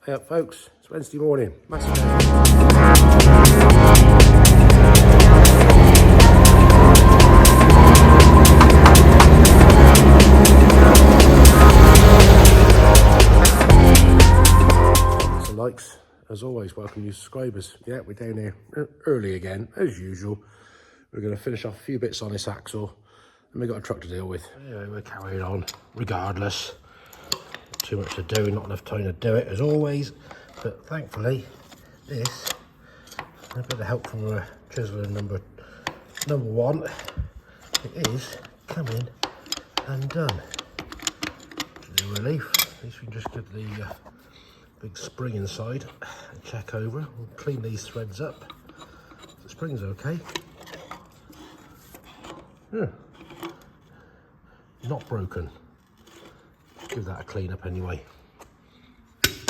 Hey up folks, it's Wednesday morning. Massey. Some likes, as always, welcome new subscribers. Yeah, we're down here early again, as usual. We're going to finish off a few bits on this axle, and we've got a truck to deal with. Anyway, we're carrying on, regardless. Too much to do, not enough time to do it, as always. But thankfully, this, a bit of help from a chiseler number one, it is coming undone. To the relief, at least we can just get the big spring inside and check over. We'll clean these threads up. The spring's okay. Yeah. Not broken. Give that a clean up anyway. Down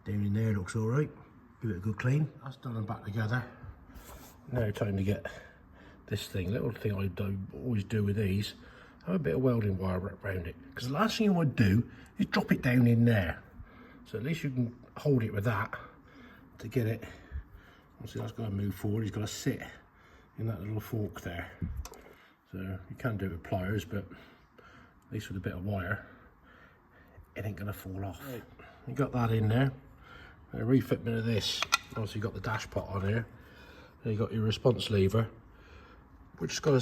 in there looks all right. Give it a good clean. That's done and back together. Now time to get this thing, little thing I always do with these, have a bit of welding wire wrapped around it. Because the last thing you want to do is drop it down in there. So at least you can hold it with that to get it. Obviously that's got to move forward. He's got to sit in that little fork there. So you can do it with pliers, but at least with a bit of wire, it ain't going to fall off. Right. You got that in there. A refitment of this. Obviously, you've got the dash pot on here. Then you got your response lever, which has got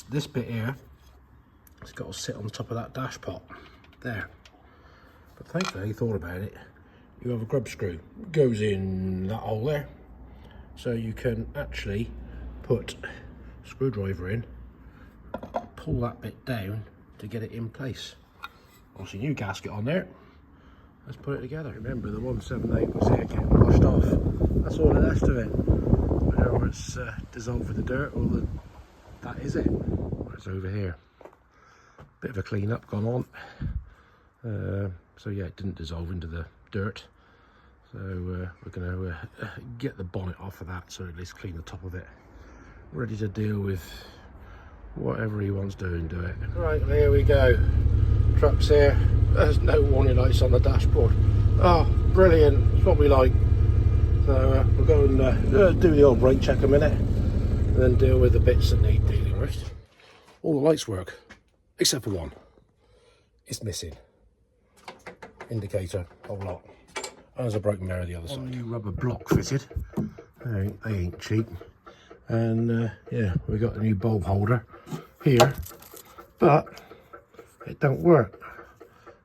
this bit here. It's got to sit on top of that dash pot there. But thankfully, he thought about it. You have a grub screw. It goes in that hole there, so you can actually put a screwdriver in, pull that bit down to get it in place. Obviously, new gasket on there. Let's put it together. Remember, the 178 was here getting washed off. That's all it has to it. Whether it's dissolved with the dirt or that is it. It's over here. Bit of a clean up gone on. So yeah, it didn't dissolve into the dirt. So we're going to get the bonnet off of that, so at least clean the top of it. Ready to deal with whatever he wants doing, do it. Right, well, here we go. Truck's here. There's no warning lights on the dashboard. Oh, brilliant. It's what we like. So we'll go and do the old brake check a minute, and then deal with the bits that need dealing with. All the lights work, except for one. It's missing. Indicator, whole lot. And there's a broken mirror the other side. New rubber block fitted. They ain't cheap. And yeah, we got a new bulb holder here, but it don't work.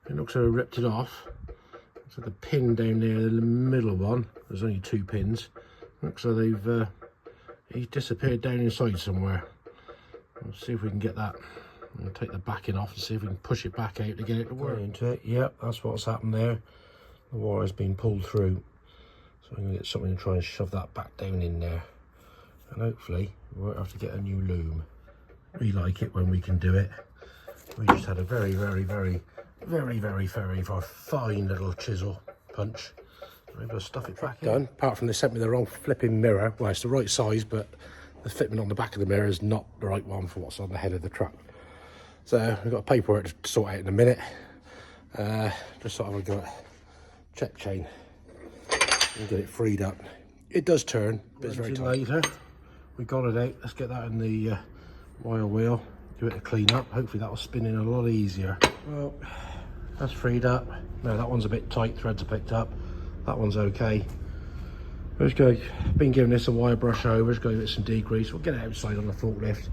It looks like I ripped it off. So the pin down there, the middle one, there's only 2 pins. Looks like he's disappeared down inside somewhere. Let's see if we can get that. I'm gonna take the backing off and see if we can push it back out to get it to work. Into it. Yep, that's what's happened there. The wire's been pulled through. So I'm gonna get something to try and shove that back down in there. And hopefully we won't have to get a new loom. We like it when we can do it. We just had a very fine little chisel punch. I'm able to stuff it back in. Done. Apart from they sent me the wrong flipping mirror. Well, it's the right size, but the fitment on the back of the mirror is not the right one for what's on the head of the truck. So we've got paperwork to sort out in a minute. Just sort of got a check chain and get it freed up. It does turn, but it's very tight. Later, we got it out. Let's get that in the wire wheel. Give it a clean up. Hopefully that will spin in a lot easier. Well, that's freed up. No, that one's a bit tight. Threads are picked up. That one's okay. We're just going. Been giving this a wire brush over. Just going to give it some degrease. We'll get it outside on the forklift.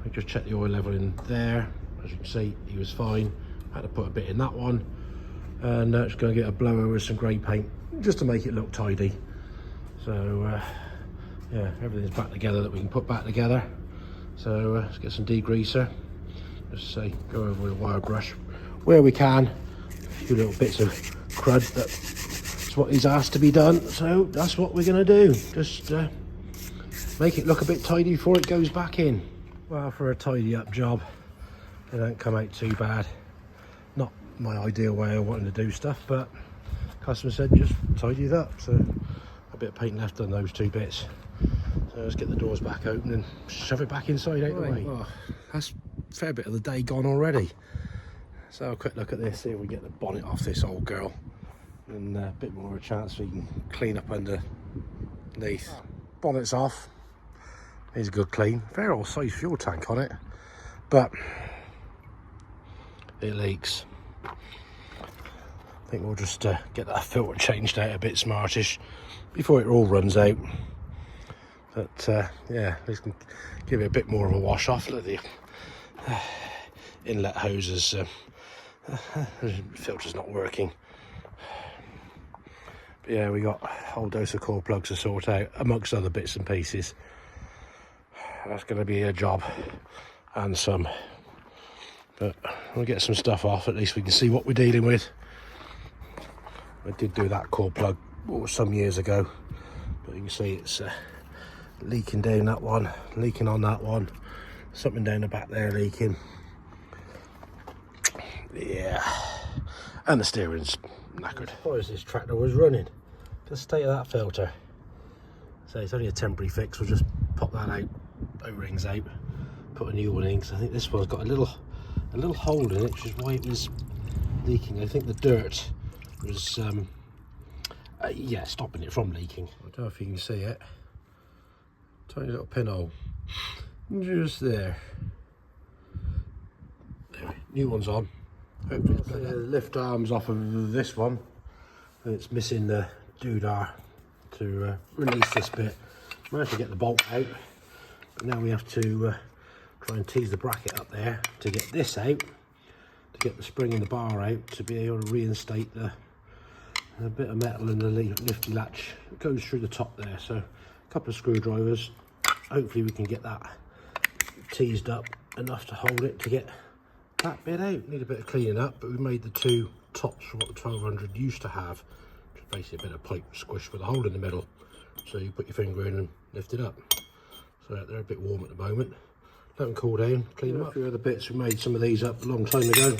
We just checked the oil level in there. As you can see, he was fine. Had to put a bit in that one, and just going to get a blower with some grey paint just to make it look tidy. So yeah, everything's back together that we can put back together. So let's get some degreaser. Just say go over with a wire brush where we can. A few little bits of crud. That's what he's asked to be done. So that's what we're going to do. Just make it look a bit tidy before it goes back in. Well, for a tidy up job, they don't come out too bad. Not my ideal way of wanting to do stuff, but customer said just tidy it up. So a bit of paint left on those 2 bits. So let's get the doors back open and shove it back inside out the way. Oh, that's a fair bit of the day gone already. So a quick look at this, see if we get the bonnet off this old girl. and a bit more of a chance we can clean up underneath. Bonnet's off. Needs a good clean. Fair old size fuel tank on it, but it leaks. I think we'll just get that filter changed out a bit smartish before it all runs out. But yeah, we can give it a bit more of a wash off. Look, the inlet hoses, filter's not working. But yeah, we got a whole dose of core plugs to sort out, amongst other bits and pieces. That's going to be a job and some, but we'll get some stuff off. At least we can see what we're dealing with. I did do that core plug some years ago, but you can see it's leaking down that one, leaking on that one, something down the back there leaking. Yeah, and the steering's knackered. I suppose this tractor was running. Just state of that filter. So it's only a temporary fix. We'll just pop that out, O-rings out, put a new one in, because I think this one's got a little hole in it, which is why it was leaking. I think the dirt was yeah, stopping it from leaking. I don't know if you can see it. Tiny little pinhole just there. There, new one's on. Hopefully it's better. Lift arms off of this one, and it's missing the doodah to release this bit. Managed to get the bolt out, but now we have to try and tease the bracket up there to get this out, to get the spring in the bar out, to be able to reinstate the bit of metal in the lifty latch. It goes through the top there, so a couple of screwdrivers. Hopefully we can get that teased up enough to hold it to get that bit out. Need a bit of cleaning up, but we made the two tops from what the 1200 used to have, which is basically a bit of pipe squish with a hole in the middle, so you put your finger in and lift it up. So they're a bit warm at the moment. Let them cool down, clean them up. A few other bits, we made some of these up a long time ago.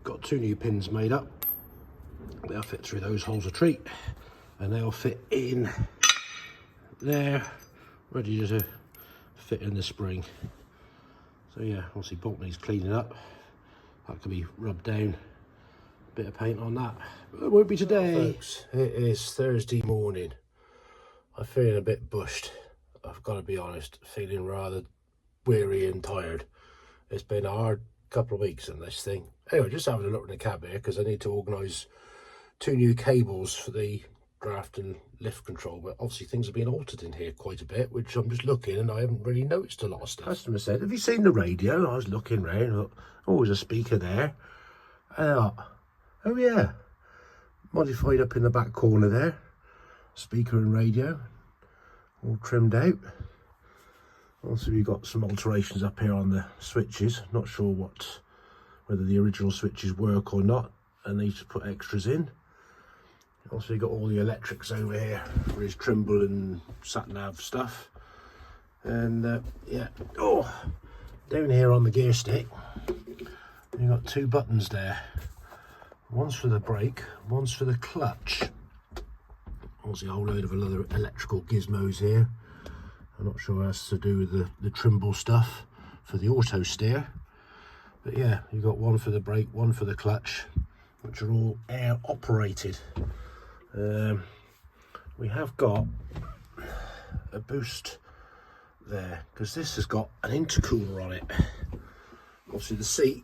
Got two new pins made up. They'll fit through those holes of treat, and they'll fit in there, ready to fit in the spring. So yeah, obviously bolt needs cleaning up. That can be rubbed down, bit of paint on that. But it won't be today. Folks, it is Thursday morning. I'm feeling a bit bushed, I've got to be honest, feeling rather weary and tired. It's been a hard couple of weeks on this thing. Anyway, just having a look in the cab here, because I need to organise two new cables for the draft and lift control, but obviously things have been altered in here quite a bit, which I'm just looking and I haven't really noticed a lot of stuff. Customer said, have you seen the radio? I was looking round, thought, oh, there's a speaker there. And I thought, oh yeah, modified up in the back corner there, speaker and radio, all trimmed out. Also we've got some alterations up here on the switches, not sure whether the original switches work or not, and need to put extras in. Also, you've got all the electrics over here for his Trimble and sat-nav stuff. And yeah, oh, down here on the gear stick, you've got two buttons there. One's for the brake, one's for the clutch. Also, a whole load of other electrical gizmos here. I'm not sure what that's to do with the Trimble stuff for the auto steer. But yeah, you've got one for the brake, one for the clutch, which are all air operated. We have got a boost there, because this has got an intercooler on it. Obviously the seat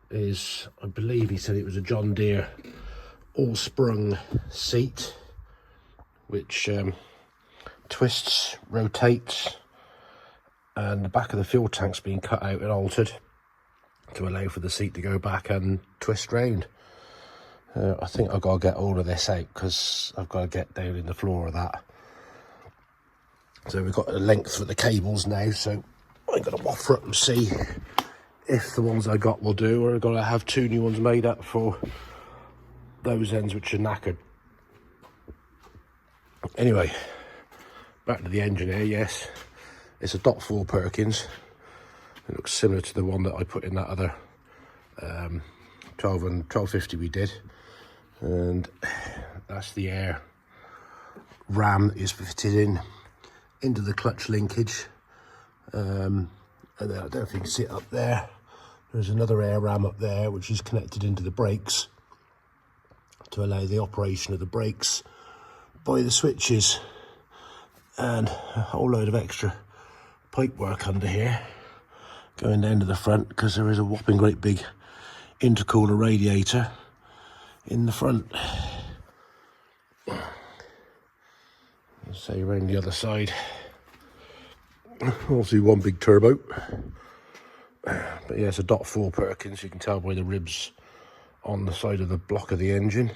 is, I believe he said it was a John Deere all-sprung seat, which twists, rotates, and the back of the fuel tank's been cut out and altered to allow for the seat to go back and twist round. I think I've got to get all of this out, because I've got to get down in the floor of that. So we've got a length for the cables now, so I'm going to offer up and see if the ones I got will do, or I've got to have two new ones made up for those ends which are knackered. Anyway, back to the engine here. Yes, it's a .4 Perkins. It looks similar to the one that I put in that other 1250 we did, and that's the air ram that is fitted into the clutch linkage, and then I don't know if you can see it up there, there's another air ram up there which is connected into the brakes, to allow the operation of the brakes by the switches, and a whole load of extra pipe work under here going down to the front, because there is a whopping great big intercooler radiator in the front. Say around the other side, obviously one big turbo, but yeah, it's a .4 Perkins. You can tell by the ribs on the side of the block of the engine.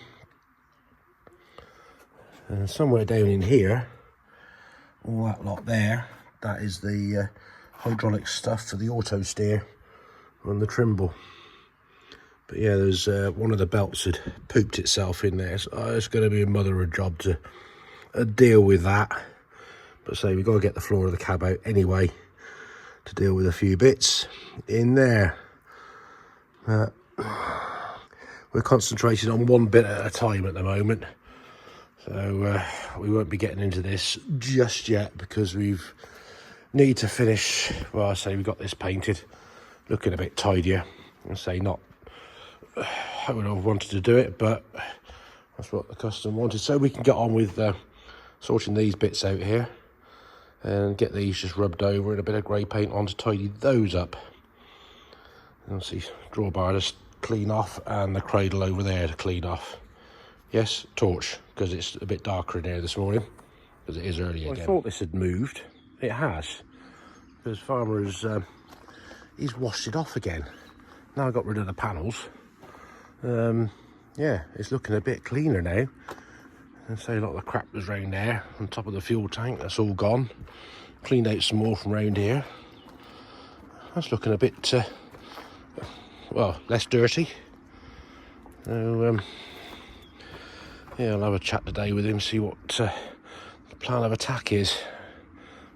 And somewhere down in here, all that lot there, that is the hydraulic stuff for the auto steer on the Trimble. But yeah, there's one of the belts had pooped itself in there, so it's going to be a mother of a job to deal with that. But say we've got to get the floor of the cab out anyway to deal with a few bits in there. We're concentrating on one bit at a time at the moment, so we won't be getting into this just yet, because we've need to finish. Well, I say we've got this painted, looking a bit tidier. I say not I would have wanted to do it, but that's what the customer wanted, so we can get on with sorting these bits out here and get these just rubbed over and a bit of grey paint on to tidy those up. And see, drawbar to clean off, and the cradle over there to clean off. Yes, torch, because it's a bit darker in here this morning, because it is early again. I thought this had moved. It has, because Farmer has he's washed it off again. Now I got rid of the panels. Yeah, it's looking a bit cleaner now. And so a lot of the crap was round there on top of the fuel tank, that's all gone. Cleaned out some more from round here. That's looking a bit well, less dirty. So yeah, I'll have a chat today with him, see what the plan of attack is.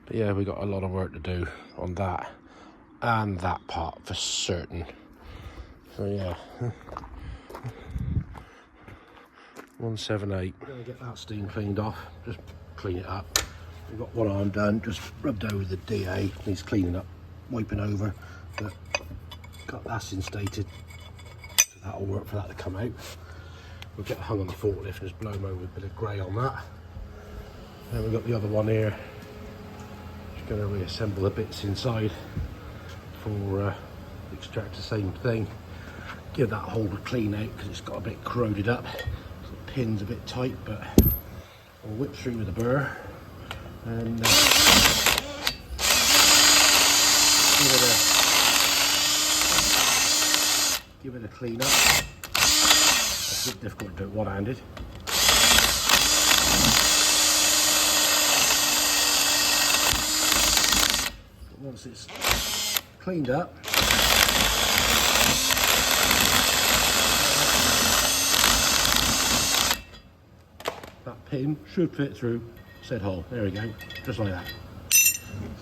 But yeah, we got a lot of work to do on that and that part for certain. So yeah, 178. We're going to get that steam cleaned off, just clean it up. We've got one arm done, just rubbed over the DA, needs cleaning up, wiping over, but got that instated, so that'll work for that to come out. We'll get it hung on the forklift and just blow them over with a bit of grey on that. Then we've got the other one here, just going to reassemble the bits inside for the extractor, same thing. Give that hole a clean out because it's got a bit corroded up. The pin's a bit tight, but I'll whip through with a burr and give it a clean up. It's a bit difficult to do it one-handed. But once it's cleaned up, that pin should fit through said hole. There we go, just like that.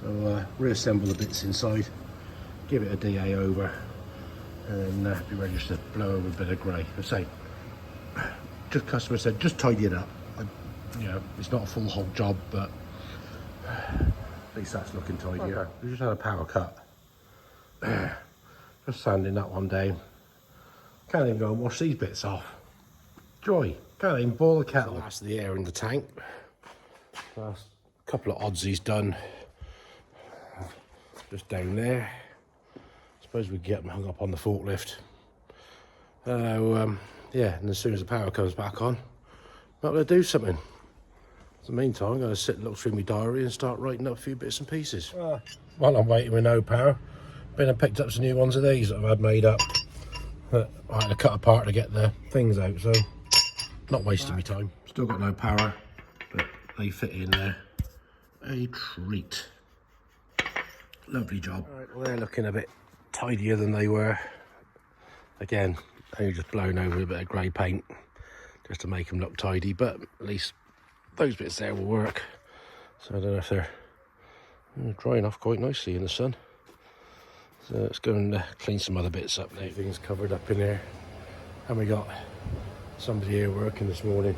So reassemble the bits inside, give it a DA over, and then be ready to blow over a bit of grey. I say, just customer said, just tidy it up. You know, it's not a full whole job, but at least that's looking tidier. Okay. We just had a power cut. Just sanding that one down. Can't even go and wash these bits off. Joy. Can't even boil the kettle. That's the air in the tank. Last couple of oddsies done. Just down there. Suppose we can get them hung up on the forklift. Yeah, and as soon as the power comes back on, I'm going to do something. In the meantime, I'm going to sit and look through my diary and start writing up a few bits and pieces. While I'm waiting with no power, been and picked up some new ones of these that I've had made up. But I had to cut apart to get the things out, so not wasting my time. Still got no power, but they fit in there. A treat. Lovely job. All right, well, they're looking a bit tidier than they were. Again, only just blown over a bit of grey paint just to make them look tidy, but at least those bits there will work. So I don't know if they're drying off quite nicely in the sun. So let's go and clean some other bits up now. Everything's covered up in there. And we got somebody here working this morning,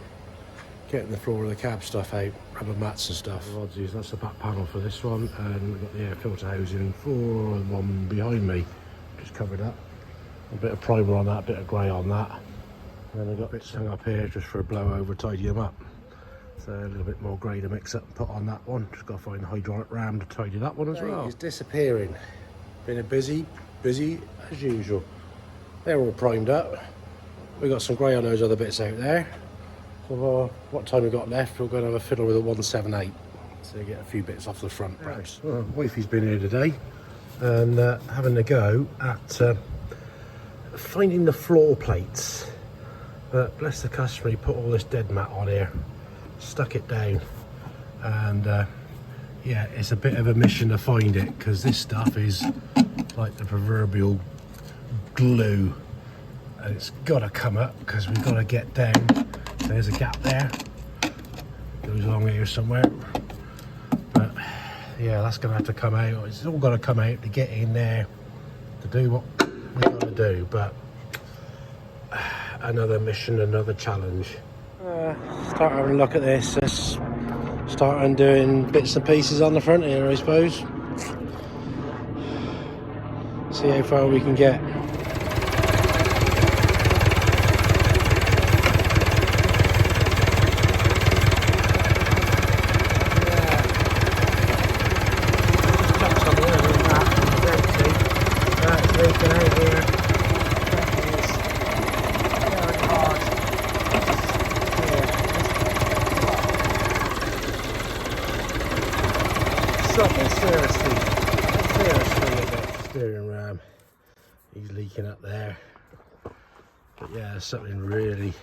getting the floor of the cab stuff out, rubber mats and stuff. That's the back panel for this one, and we've got the air filter housing for the one behind me, just covered up. A bit of primer on that, a bit of grey on that. And then I've got bits hung up here just for a blow over, tidy them up. So a little bit more grey to mix up and put on that one. Just got to find the hydraulic ram to tidy that one as well. It's disappearing. Been a busy as usual. They're all primed up. We've got some grey on those other bits out there. So what time we've got left, we're going to have a fiddle with a 178. So you get a few bits off the front perhaps. Right. Well, wifey's been here today and having a go at finding the floor plates. But bless the customer, he put all this dead mat on here, stuck it down, and yeah, it's a bit of a mission to find it because this stuff is like the proverbial glue, and it's got to come up because we've got to get down. There's a gap there, goes along here somewhere, but yeah, that's going to have to come out. It's all got to come out to get in there to do what we've got to do, but another mission, another challenge. Start having a look at this. Let's start undoing bits and pieces on the front here, I suppose. See how far we can get. That's leaking out here. Something seriously about steering ram. He's leaking up there. But yeah, something really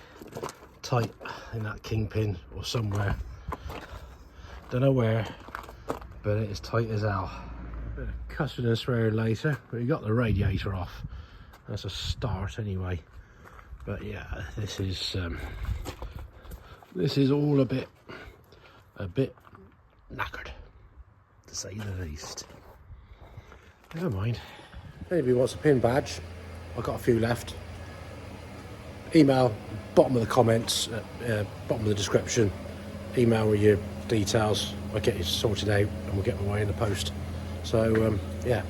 tight in that kingpin or somewhere. Don't know where, but it is tight as hell. A bit of cussing and swearing later, but we got the radiator off. That's a start anyway. But yeah, this is all a bit knackered, to say the least. Never mind. If anybody wants a pin badge, I've got a few left. Email, bottom of the comments, bottom of the description. Email with your details. I'll get you sorted out and we'll get my way in the post. So yeah,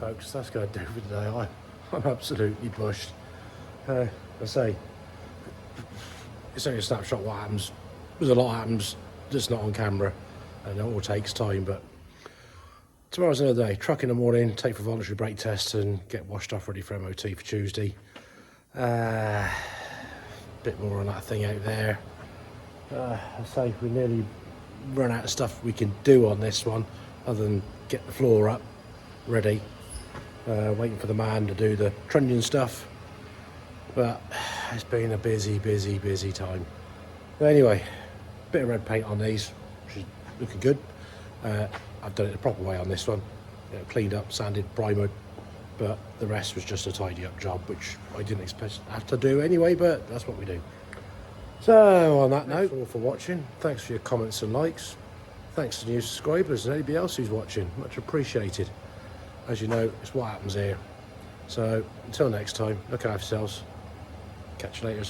folks, that's going to do for today. I'm absolutely bushed. I say, it's only a snapshot of what happens. There's a lot happens that's not on camera, and it all takes time, but tomorrow's another day. Truck in the morning, take for voluntary brake test and get washed off ready for MOT for Tuesday. Bit more on that thing out there. I say we nearly run out of stuff we can do on this one other than get the floor up ready. Waiting for the man to do the trunnion stuff, but it's been a busy time. But anyway, bit of red paint on these, which is looking good. I've done it the proper way on this one, cleaned up, sanded, primered, but the rest was just a tidy up job, which I didn't expect to have to do anyway, but that's what we do. So on that note, thanks all for watching. Thanks for your comments and likes. Thanks to new subscribers and anybody else who's watching, much appreciated. As you know, it's what happens here. So until next time, look after yourselves. Catch you later.